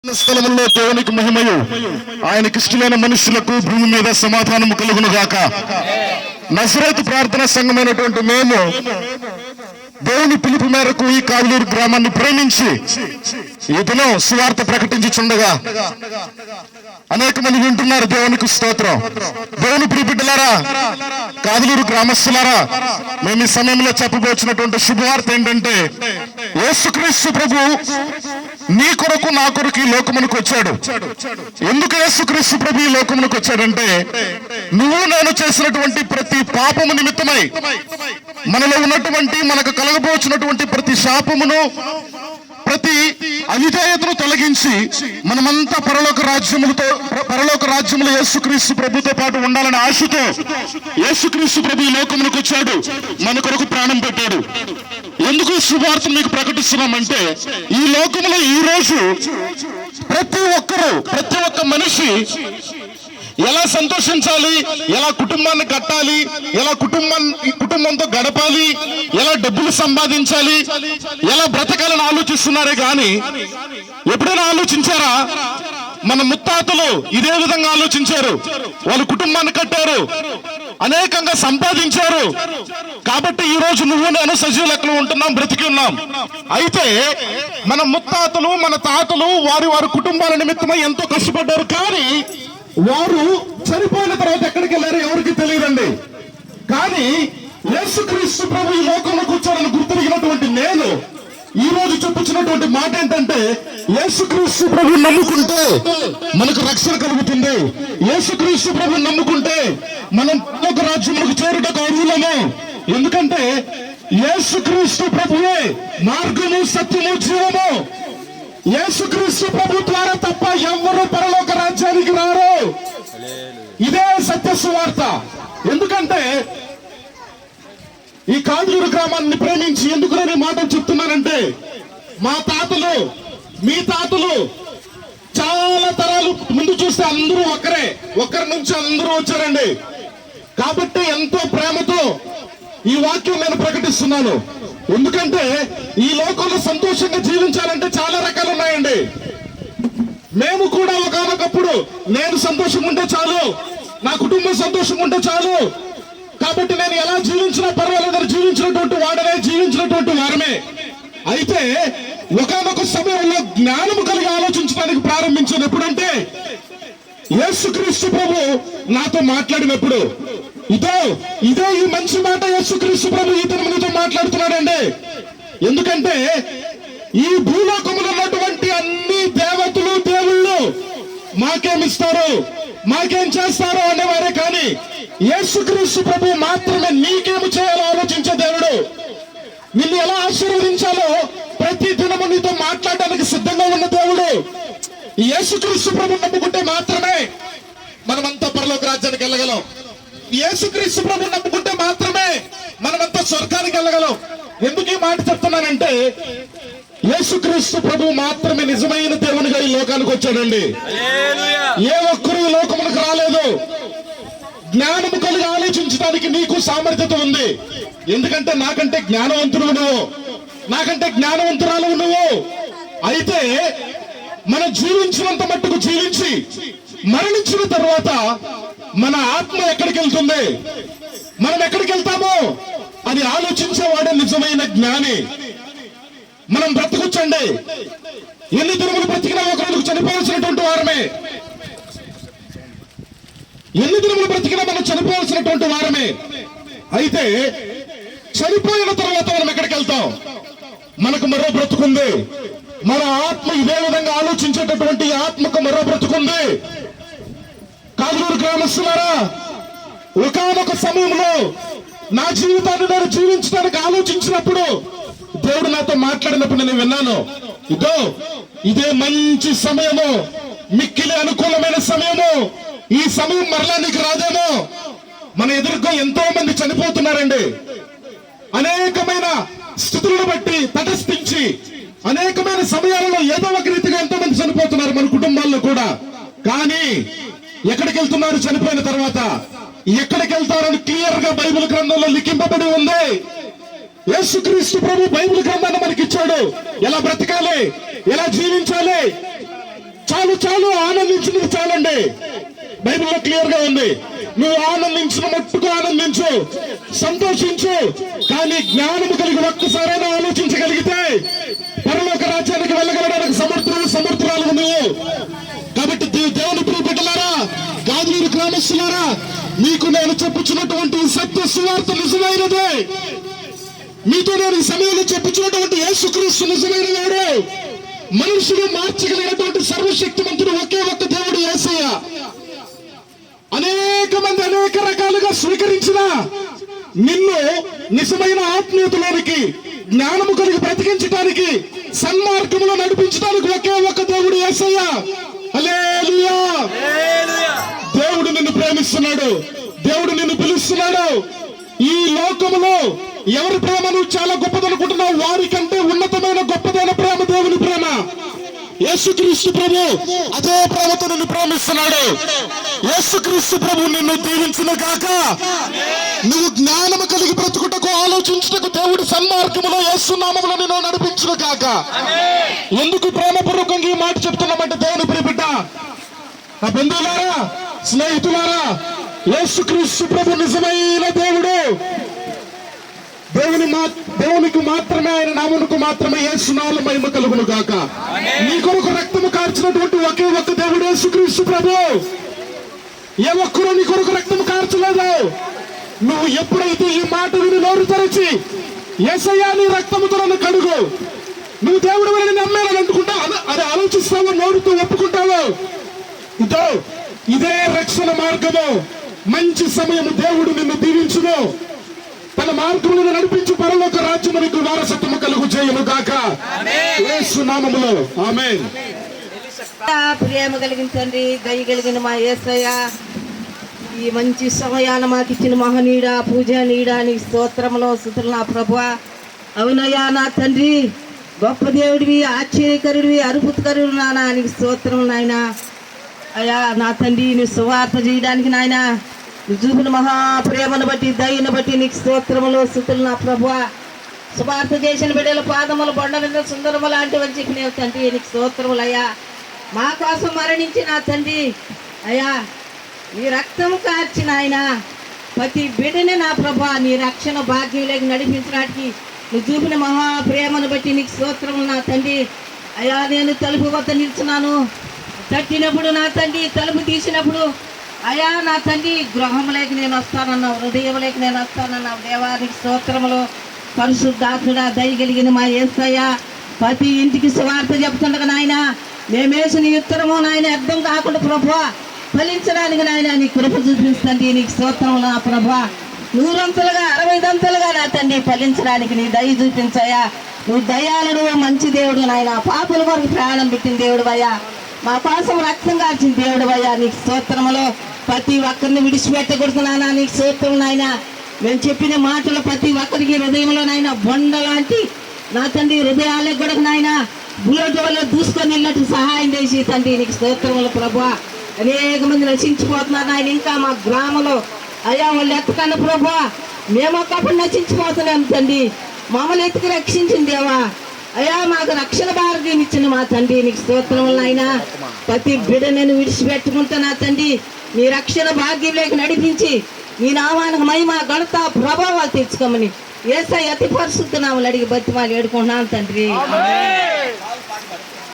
స్థలములో దేవునికి మహిమయు ఆయనకిష్టమైన మనుషులకు భూమి మీద సమాధానము కలుగును గాక. నజరేతు ప్రార్థన సంఘమైనటువంటి మేము దేవుని పిలుపు మేరకు ఈ కావలూరు గ్రామాన్ని ప్రేమించి ఈ దినం సువార్త ప్రకటించుచుండగా అనేక మంది వింటున్నారు. దేవునికి స్తోత్రం. దేవుని ప్రియబిడ్డలారా, కావలూరు గ్రామస్తులారా, మేము ఈ సమయంలో చెప్పబోచినటువంటి శుభవార్త ఏంటంటే, యేసుక్రీస్తు ప్రభు నీ కొరకు నా కొరకు ఈ లోకమునకు వచ్చాడు. ఎందుకు యేసుక్రీస్తు ప్రభు ఈ లోకమునకు వచ్చాడంటే, నువ్వు నేను చేసినటువంటి ప్రతి పాపము నిమిత్తమై మనలో ఉన్నటువంటి మనకు కలగబోచినటువంటి ప్రతి శాపమును ప్రతి అవిధేయతను తొలగించి మనమంతా పరలోక రాజ్యములో యేసుక్రీస్తు ప్రభుతో పాటు ఉండాలనే ఆశతో యేసుక్రీస్తు ప్రభు ఈ లోకమునకు వచ్చాడు, మన కొరకు ప్రాణం పెట్టాడు. ఎందుకు శుభవార్తను మీకు ప్రకటిస్తున్నామంటే, ఈ లోకములో ఈ రోజు ప్రతి ఒక్క మనిషి ఎలా సంతోషించాలి, ఎలా కుటుంబాన్ని కట్టాలి, ఎలా కుటుంబంతో గడపాలి, ఎలా డబ్బులు సంపాదించాలి, ఎలా బ్రతకాలని ఆలోచిస్తున్నారే గాని ఎప్పుడైనా ఆలోచించారా? మన ముత్తాతలు ఇదే విధంగా ఆలోచించారు. వాళ్ళు కుటుంబాన్ని కట్టారు, అనేకంగా సంపాదించారు. కాబట్టి ఈ రోజు నువ్వు నేను సజీవ లెక్కలు ఉంటున్నాం, బ్రతికి ఉన్నాం. అయితే మన ముత్తాతలు మన తాతలు వారి కుటుంబాల నిమిత్తమై ఎంతో కష్టపడ్డారు. కానీ వారు చనిపోయిన తర్వాత ఎక్కడికి వెళ్ళారో ఎవరికి తెలియదండి. కానీ యేసుక్రీస్తు ప్రభు ఈ లోకంలో కూర్చోడానికి గుర్తిరిగినటువంటి నేను ఈ రోజు చెప్పుచున్నటువంటి మాట ఏంటంటే, యేసుక్రీస్తు ప్రభు నమ్ముకుంటే మనకు రక్షణ కలుగుతుంది. యేసుక్రీస్తు ప్రభు నమ్ముకుంటే మనం ఒక రాజ్యములకు చేరుటకు అర్హులము. ఎందుకంటే యేసుక్రీస్తు ప్రభువే మార్గము, సత్యము, జీవము. యేసుక్రీస్తు ప్రభు ద్వారా తప్ప ఎవరు పరలోక రాజ్యానికి రారు. ఇదే సత్య సువార్త. ఎందుకంటే ఈ కావలూరు గ్రామాన్ని ప్రేమించి ఎందుకు నేను ఈ మాటలు చెప్తున్నానంటే, మా తాతలు మీ తాతలు చాలా తరాలు ముందు చూస్తే అందరూ ఒకరి నుంచి అందరూ వచ్చారండి. కాబట్టి ఎంతో ప్రేమతో ఈ వాక్యం నేను ప్రకటిస్తున్నాను. ఎందుకంటే ఈ లోకంలో సంతోషంగా జీవించాలంటే చాలా రకాలు ఉన్నాయండి. మేము కూడా ఒకనొకప్పుడు నేను సంతోషంగా ఉంటే చాలు, నా కుటుంబం సంతోషంగా ఉంటే చాలు, కాబట్టి నేను ఎలా జీవించినా పర్వాలేదని జీవించినటువంటి వారమే. అయితే ఒకనొక సమయంలో జ్ఞానము కలిగి ఆలోచించడానికి ప్రారంభించాను. ఎప్పుడంటే యేసుక్రీస్తు ప్రభు నాతో మాట్లాడినప్పుడు, ఇదే ఈ మంచి మాట యేసుక్రీస్తు ప్రభు ఈతనితో మాట్లాడుతున్నాడండి. ఎందుకంటే ఈ భూలోకములో ఉన్నటువంటి అన్ని దేవతలు దేవుళ్ళు మాకేమిస్తారు, మాకేం చేస్తారు అనేవారే. కానీ యేసుక్రీస్తు ప్రభు మాత్రమే నీకేమి చేయాలో ఆలోచించే దేవుడు. నిన్ను ఎలా ఆశీర్వదించాలో ప్రతి దినము నీతో మాట్లాడడానికి సిద్ధంగా ఉన్న దేవుడు. యేసుక్రీస్తు ప్రభు నమ్ముకుంటే మాత్రమే మనమంతా పరలోక రాజ్యానికి వెళ్ళగలం. యేసుక్రీస్తు ప్రభు నమ్ముకుంటే మాత్రమే మనమంతా స్వర్గానికి వెళ్ళగలం. ఎందుకు ఈ మాట చెప్తున్నానంటే, యేసుక్రీస్తు ప్రభు మాత్రమే నిజమైన దేవునిగా ఈ లోకానికి వచ్చాడండి. ఏ ఒక్కరు ఈ లోకములకు రాలేదు. జ్ఞానము కలిగి ఆలోచించడానికి నీకు సామర్థ్యత ఉంది. ఎందుకంటే నాకంటే జ్ఞానవంతుడు నువ్వు, నాకంటే జ్ఞానవంతురాలు నువ్వు. అయితే మనం జీవించినంత మట్టుకు జీవించి మరణించిన తర్వాత మన ఆత్మ ఎక్కడికి వెళ్తుంది, మనం ఎక్కడికి వెళ్తామో అని ఆలోచించేవాడే నిజమైన జ్ఞాని. మనం బ్రతకొచ్చండి, ఎన్ని దినములు బ్రతికినా ఒక రోజుకు చనిపోవాల్సినటువంటి వారమే. ఎన్ని దినములు బ్రతికినా మనం చనిపోవాల్సినటువంటి వారమే. అయితే చనిపోయిన తర్వాత మనం ఎక్కడికి వెళ్తాం? మనకు మరో బ్రతుకుంది. మన ఆత్మ ఇదే విధంగా ఆలోచించేటటువంటి ఆత్మకు మరో బ్రతుకుంది. కావలూరు గ్రామస్తులారా, ఒకానొక సమయంలో నా జీవితాన్ని నేను జీవించడానికి ఆలోచించినప్పుడు దేవుడు నాతో మాట్లాడినప్పుడు నేను విన్నాను, ఇదే మంచి సమయము, మిక్కిలి అనుకూలమైన సమయము. ఈ సమయం మరలా నీకు రాదేమో. మన ఎదురుగా ఎంతో మంది చనిపోతున్నారండి. అనేకమైన స్థితులను బట్టి తటస్థించి అనేకమైన సమయాలలో ఏదో ఒక రీతిగా ఎంతో మంది చనిపోతున్నారు మన కుటుంబాల్లో కూడా. కానీ ఎక్కడికి వెళ్తున్నారు చనిపోయిన తర్వాత? ఎక్కడికి వెళ్తారని క్లియర్ గా బైబిల్ గ్రంథంలో లిఖింపబడి ఉంది. యేసుక్రీస్తు ప్రభు బైబిల్ గ్రంథాన్ని మనకి ఇచ్చాడు. ఎలా బ్రతకాలి, ఎలా జీవించాలి. చాలు చాలు, ఆనందించినది చాలండి. బైబిల్లో క్లియర్ గా ఉంది, నువ్వు ఆనందించిన మట్టుకు ఆనందించు, సంతోషించు. కానీ జ్ఞానము కలిగి ఒక్కసారైనా ఆలోచించగలిగితే పరలోక రాజ్యానికి వెళ్ళగలడానికి సమర్థురాలు నువ్వు. కాబట్టి దేవుని ప్రియ బిడ్డలారా, గాజులూరు గ్రామస్తులారా, మీకు నేను చెప్పుచున్నటువంటి సత్య సువార్త నిజమైనదే. మీతో నేను ఈ సమయంలో చెప్పుచున్నటువంటి యేసుక్రీస్తు నిజమైన వాడు. మనుషులు మార్చగలిగినటువంటి సర్వశక్తిమంతుడు ఒకే ఒక్క దేవుడు యేసయ్య. అనేక మంది అనేక రకాలుగా స్వీకరించిన నిన్ను నిజమైన ఆత్మీయతలోనికి, జ్ఞానము కలిగి బ్రతికించడానికి, సన్మార్గంలో నడిపించడానికి ఒకే ఒక్క దేవుడు యేసయ్య. హల్లెలూయా. దేవుడు నిన్ను ప్రేమిస్తున్నాడు, దేవుడు నిన్ను పిలుస్తున్నాడు. ఈ లోకములో ఎవరి ప్రేమ నువ్వు చాలా గొప్పదనుకుంటున్నావు, వారికంటే ఉన్నతమైన గొప్పదైన ప్రేమ దేవుని ప్రేమ. యేసుక్రీస్తు ప్రభు అదే ప్రేమతో నిన్ను ప్రేమిస్తున్నాడు. యేసుక్రీస్తు ప్రభు నిన్ను దీవించును గాక. నువ్వు జ్ఞానము కలిగి బ్రతుకుటకు, ఆలోచించుటకు దేవుడి సన్మార్గములో యేసు నామములో నిన్ను నడిపించును గాక. ఎందుకు ప్రేమపూర్వకంగా ఈ మాట చెప్తున్నామంటే, దేవుని ప్రియ బిడ్డ, నా బంధువులారా, స్నేహితులారా, యేసుక్రీస్తు ప్రభు నిజమైన దేవుడు. దేవునికి మాత్రమే, ఆయన నామమునకు మాత్రమే యేసు నామములో మహిమ కలుగును గాక. నీ కొరకు రక్తము కార్చినటువంటి ఒకే ఒక్క దేవుడు యేసుక్రీస్తు ప్రభు. ఏ ఒక్కరూ నీ కొరకు రక్తము కార్చలేదు. నువ్వు ఎప్పుడైతే ఈ మాట విని నోరు తెరచి యేసయ్యా నీ రక్తముతో నన్ను కడుగు, నువ్వు దేవుడు అని నమ్మాలని అనుకుంటావు, అది ఆలోచిస్తావు, నోరుతో ఒప్పుకుంటావు. ఇదే రక్షణ మార్గము. మంచి సమయము, దేవుడు నిన్ను దీవించును, తన మార్గంలో నడిపించు, పరలోక రాజ్యమునకు వారసత్వము కలుగు చేయను గాక. యేసు నామములో ఆమేన్. ప్రేమ కలిగించండి, దయ కలిగిన మా యేసయ్య, ఈ మంచి సమయాన మాకు ఇచ్చిన మహనీయుడా, పూజనీయుడా, నీ స్తోత్రములో స్తుతులు నా ప్రభువా. అవునయ్యా నా తండ్రి, గొప్ప దేవుడివి, ఆశ్చర్యకరుడివి, అద్భుతకరుడు నాయనా, నీకు స్తోత్రం నాయనా. అయ్యా నా తండ్రి, నీ సువార్త చేయడానికి నాయన నువ్వు చూపిన మహాప్రేమను బట్టి, దయను బట్టి నీకు స్తోత్రములు స్తుతులు నా ప్రభువా. సువార్త చేసిన బిడ్డల పాదములు బండ మీద సుందరము లాంటి వచ్చి తండ్రి, నీకు స్తోత్రములు అయ్యా. మా కోసం మరణించి నా తండ్రి అయ్యా, నీ రక్తము కార్చిన ఆయన ప్రతి బిడ్డని నా ప్రభా నీ రక్షణ భాగ్యంలోకి నడిపించడానికి నువ్వు చూపిన మహాప్రేమను బట్టి నీకు స్తోత్రములు నా తండ్రి అయ్యా. నేను తలుపు వద్ద నిల్చున్నాను, తట్టినప్పుడు నా తండ్రి, తలుపు తీసినప్పుడు అయ్యా నా తండ్రి, గృహంలోకి నేను వస్తానన్నావు, హృదయంలోకి నేను వస్తానన్నావు. దేవానికి స్తోత్రములు. పరిశుద్ధాత్ముడా, దయగలిగిన మా యేసయ్య, ప్రతి ఇంటికి సువార్త చెప్తుండగా నాయన, మేమేసిన ఉత్తరము నాయన అర్థం కాకుండా ప్రభువా ఫలించడానికి నాయన నీ కృప చూపిస్తుంది. నీకు స్తోత్రములు నా ప్రభువా. 100 60 నా తండ్రి ఫలించడానికి నీ దయ చూపించయ్యా. నువ్వు దయాళుడు, మంచి దేవుడు నాయన, పాపుల వరకు ప్రాణం పెట్టిన దేవుడు అయ్యా, మా కోసం రక్తం కాల్చిన దేవుడు అయ్యా. నీకు స్తోత్రములు. ప్రతి ఒక్కరిని విడిచిపెట్టకూడదునానా, నీకు స్తోత్రం నాయన. మేము చెప్పిన మాటలు ప్రతి ఒక్కరికి హృదయంలో నాయన బొండ లాంటి నా తండ్రి హృదయాలకు కూడా నాయన బుల్లెట్ వల్ల దూసుకొని వెళ్ళినట్టు సహాయం చేసి తండ్రి నీకు స్తోత్రములు ప్రభువా. అనేక మంది నశించిపోతున్నారు ఆయన, ఇంకా మా గ్రామంలో అయ్యా వాళ్ళు ఎత్తకన్న ప్రభువా, మేము ఒకప్పుడు నశించిపోతున్నాం తండ్రి, మమ్మల్ని ఎత్తుకు రక్షించింది దేవా అయ్యా. మాకు రక్షణ భాగ్యం ఇచ్చిన మా తండ్రి నీకు స్తోత్రములు అయినా. ప్రతి బిడ్డ నేను విడిచిపెట్టుకుంటున్నా తండ్రి, నీ రక్షణ భాగ్యంలోకి నడిపించి నీ నామానికి మహిమ ఘనత ప్రభావాలు తెచ్చుకోమని యేసయ్య అతి పరిశుద్ధ నామములో అడిగి బతిమాలి వేడుకుంటున్నాను తండ్రి.